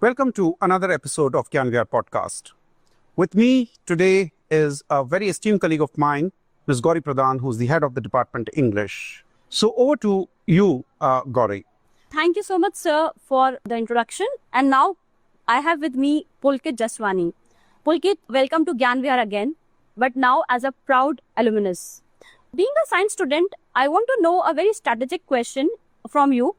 Welcome to another episode of Gyan Vihar podcast. With me today is a very esteemed colleague of mine, Ms. Gauri Pradhan, who's the head of the Department English. So over to you, Gauri. Thank you so much, sir, for the introduction. And now I have with me Pulkit Jaswani. Pulkit, welcome to Gyan Vihar again, but now as a proud alumnus. Being a science student, I want to know a very strategic question from you.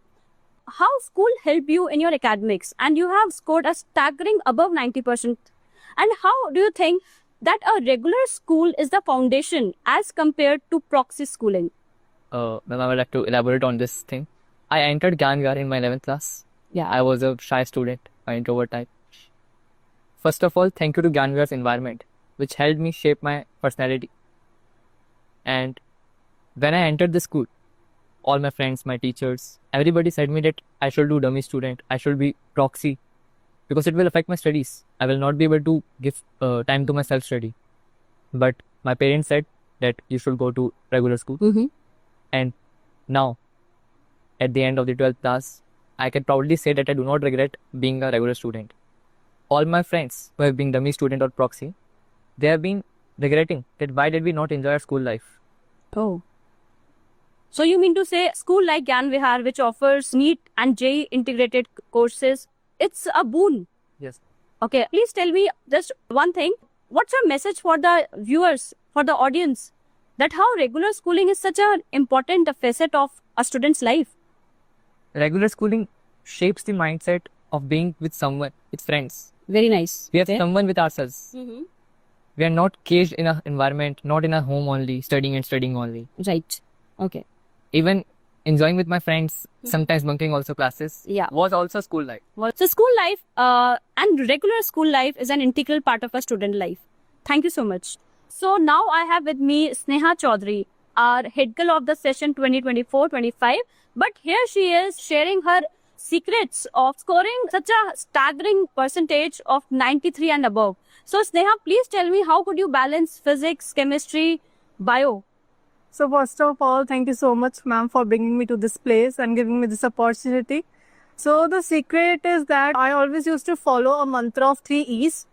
How school helped you in your academics, and you have scored a staggering above 90%. And how do you think that a regular school is the foundation as compared to proxy schooling? Ma'am, I would like to elaborate on this thing. I entered Gyan Vihar in my 11th class. Yeah. I was a shy student, an introvert type. First of all, thank you to Gyan Vihar's environment, which helped me shape my personality. And when I entered the school, all my friends, my teachers, everybody said me that I should do dummy student, I should be proxy, because it will affect my studies. I will not be able to give time to my self-study. But my parents said that you should go to regular school. Mm-hmm. And now, at the end of the 12th class, I can proudly say that I do not regret being a regular student. All my friends who have been dummy student or proxy, they have been regretting that why did we not enjoy our school life. Oh. So you mean to say school like Gyan Vihar, which offers NEET and JEE integrated courses, it's a boon. Yes. Okay, please tell me just one thing. What's your message for the viewers, for the audience, that how regular schooling is such an important facet of a student's life? Regular schooling shapes the mindset of being with someone, with friends. Very nice. We have someone with ourselves. Mm-hmm. We are not caged in an environment, not in a home only, studying and studying only. Right. Okay. Even enjoying with my friends, sometimes bunking also classes, Yeah. was also school life. So school life and regular school life is an integral part of a student life. Thank you so much. So now I have with me Sneha Chaudhary, our head girl of the session 2024-25. But here she is sharing her secrets of scoring such a staggering percentage of 93 and above. So Sneha, please tell me, how could you balance physics, chemistry, bio? So first of all, thank you so much, ma'am, for bringing me to this place and giving me this opportunity. So the secret is that I always used to follow a mantra of 3 E's.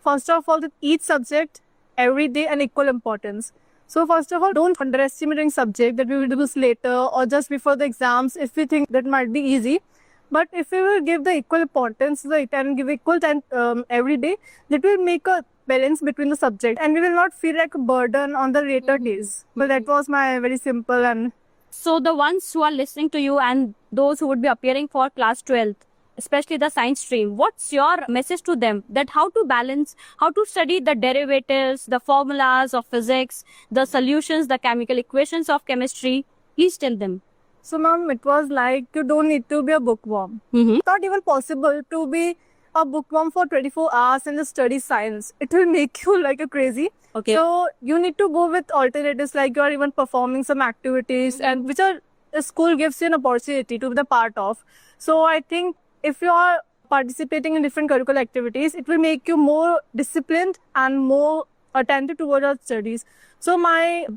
First of all, that each subject, every day, and equal importance. So first of all, don't underestimate any subject that we will do this later or just before the exams if we think that might be easy. But if we will give the equal importance to it and give equal time every day, that will make a balance between the subject and we will not feel like a burden on the later days. But that was my very simple and... So the ones who are listening to you and those who would be appearing for class 12th, especially the science stream, what's your message to them that how to balance, how to study the derivatives, the formulas of physics, the solutions, the chemical equations of chemistry? Please tell them. So ma'am, it was like you don't need to be a bookworm. Mm-hmm. It's not even possible to be a bookworm for 24 hours and just study science. It will make you like a crazy. Okay. So you need to go with alternatives, like you are even performing some activities and which are the school gives you an opportunity to be the part of. So I think if you are participating in different curricular activities, it will make you more disciplined and more attentive towards your studies. So my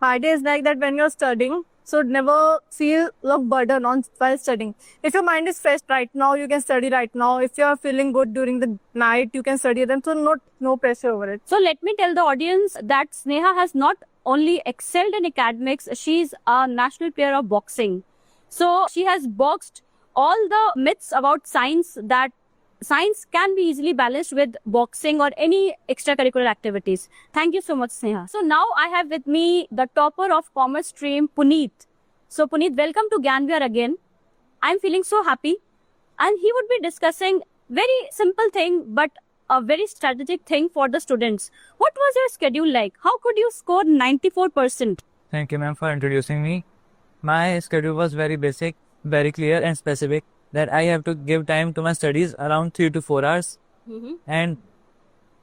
idea is like that when you're studying, so never feel a burden on while studying. If your mind is fresh right now, you can study right now. If you are feeling good during the night, you can study them. So no pressure over it. So let me tell the audience that Sneha has not only excelled in academics, she's a national player of boxing. So she has boxed all the myths about science, that science can be easily balanced with boxing or any extracurricular activities. Thank you so much, Sneha. So now I have with me the topper of commerce stream, Puneet. So Puneet, welcome to Gyan Vihar again. I'm feeling so happy. And he would be discussing very simple thing, but a very strategic thing for the students. What was your schedule like? How could you score 94%? Thank you, ma'am, for introducing me. My schedule was very basic, very clear and specific, that I have to give time to my studies around 3 to 4 hours and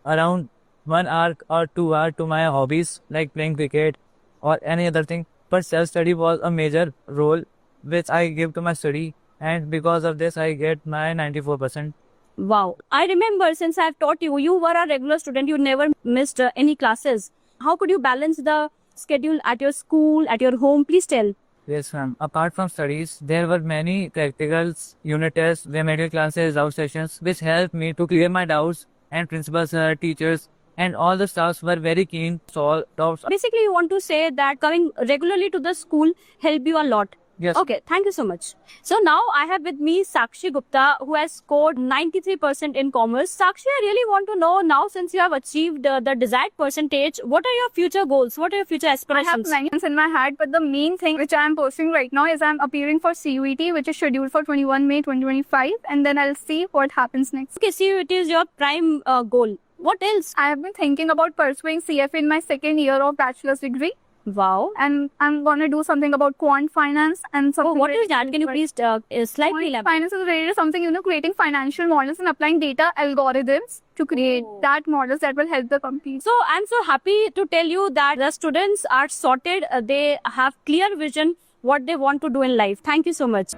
around 1 hour or 2 hours to my hobbies like playing cricket or any other thing. But self-study was a major role which I give to my study, and because of this I get my 94%. Wow. I remember since I've taught you, you were a regular student, you never missed any classes. How could you balance the schedule at your school, at your home? Please tell. Yes, ma'am. Apart from studies, there were many practicals, unit tests, remedial classes, out sessions, which helped me to clear my doubts. And principals, teachers, and all the staffs were very keen to solve doubts. Basically, you want to say that coming regularly to the school helped you a lot. Yes. Okay, thank you so much. So now I have with me Sakshi Gupta, who has scored 93% in commerce. Sakshi, I really want to know now, since you have achieved the desired percentage, what are your future goals? What are your future I have aspirations? many things in my head, but the main thing which I am pursuing right now is I'm appearing for CUET, which is scheduled for 21 May 2025, and then I'll see what happens next. Okay, see, it is your prime goal. What else? I have been thinking about pursuing CFA in my second year of bachelor's degree, Wow. and I'm gonna do something about quant finance and something. Oh, what related is that? to Can you it. please slightly Quant elaborate? finance is related to something, creating financial models and applying data algorithms to create Oh. that models that will help the company. So I'm so happy to tell you that the students are sorted. They have clear vision what they want to do in life. Thank you so much.